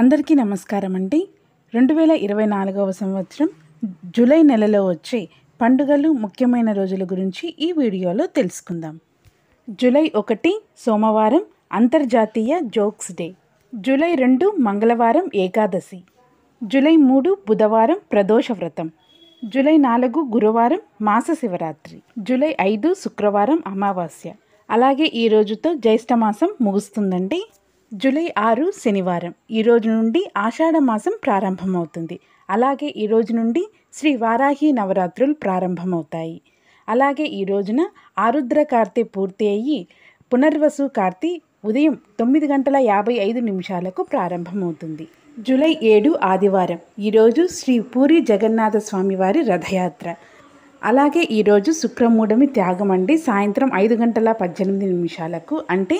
అందరికీ నమస్కారం అండి. 2024వ సంవత్సరం జూలై నెలలో వచ్చే పండుగలు ముఖ్యమైన రోజుల గురించి ఈ వీడియోలో తెలుసుకుందాం. జూలై 1 సోమవారం అంతర్జాతీయ జోక్స్ డే. జూలై 2 మంగళవారం ఏకాదశి. జూలై 3 బుధవారం ప్రదోష వ్రతం. జూలై 4 గురువారం మాస శివరాత్రి. జూలై 5 శుక్రవారం అమావాస్య. అలాగే ఈ రోజుతో జ్యేష్ఠ మాసం ముగుస్తుందండి. జూలై 6 శనివారం. ఈ రోజు నుండి ఆషాఢ మాసం ప్రారంభమవుతుంది. అలాగే ఈ రోజు నుండి శ్రీ వారాహి నవరాత్రులు ప్రారంభమవుతాయి. అలాగే ఈ రోజున ఆరుద్ర కార్తె పూర్తి అయ్యి పునర్వసు కార్తె ఉదయం 9:55 ప్రారంభమవుతుంది. జూలై 7 ఆదివారం. ఈరోజు శ్రీ పూరి జగన్నాథ స్వామివారి రథయాత్ర. అలాగే ఈరోజు శుక్రమూఢమి త్యాగం అండి. సాయంత్రం 5:18 అంటే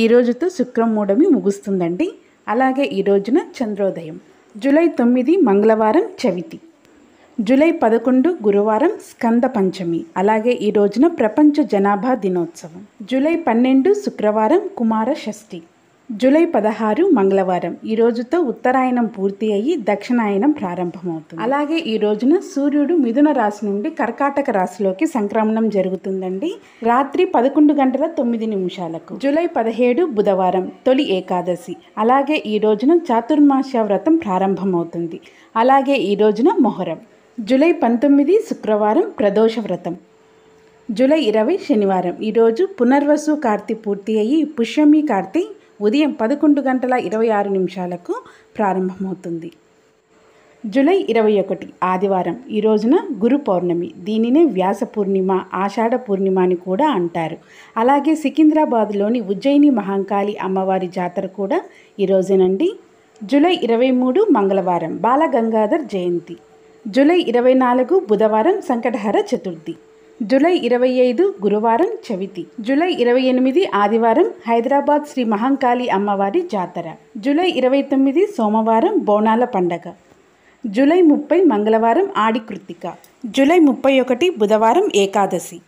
ఈ రోజుతో శుక్రమూఢమి ముగుస్తుందండి. అలాగే ఈ రోజున చంద్రోదయం. జూలై 9 మంగళవారం చవితి. జూలై 11 గురువారం స్కంద పంచమి. అలాగే ఈ రోజున ప్రపంచ జనాభా దినోత్సవం. జూలై 12 శుక్రవారం కుమార షష్ఠి. జూలై 16 మంగళవారం. ఈ రోజుతో ఉత్తరాయణం పూర్తి అయ్యి దక్షిణాయనం ప్రారంభమవుతుంది. అలాగే ఈ రోజున సూర్యుడు మిథున రాశి నుండి కర్కాటక రాశిలోకి సంక్రమణం జరుగుతుందండి. రాత్రి 11:09. జూలై 17 బుధవారం తొలి ఏకాదశి. అలాగే ఈ రోజున చాతుర్మాస్య వ్రతం ప్రారంభమవుతుంది. అలాగే ఈ రోజున మొహరం. జూలై 19 శుక్రవారం ప్రదోష వ్రతం. జూలై 20 శనివారం. ఈరోజు పునర్వసు కార్తె పూర్తి అయ్యి పుష్యమి కార్తె ఉదయం 11:26 ప్రారంభమవుతుంది. జూలై 21 ఆదివారం. ఈ రోజున గురు పౌర్ణమి. దీనినే వ్యాస పూర్ణిమ, ఆషాఢ పూర్ణిమ అని కూడా అంటారు. అలాగే సికింద్రాబాద్లోని ఉజ్జయిని మహంకాళి అమ్మవారి జాతర కూడా ఈరోజేనండి. జూలై 23 మంగళవారం బాలగంగాధర్ జయంతి. జూలై 24 బుధవారం సంకటహర చతుర్థి. జూలై 25 గురువారం చవితి. జూలై 28 ఆదివారం హైదరాబాద్ శ్రీ మహంకాళి అమ్మవారి జాతర. జూలై 29 సోమవారం బోనాల పండగ. జూలై 30 మంగళవారం ఆడి కృత్తిక. జూలై 31 బుధవారం ఏకాదశి.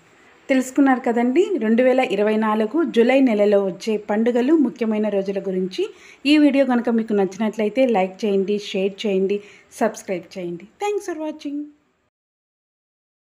తెలుసుకున్నారు కదండి 2024 జూలై నెలలో వచ్చే పండుగలు ముఖ్యమైన రోజుల గురించి. ఈ వీడియో కనుక మీకు నచ్చినట్లయితే లైక్ చేయండి, షేర్ చేయండి, సబ్స్క్రైబ్ చేయండి. Thanks for watching.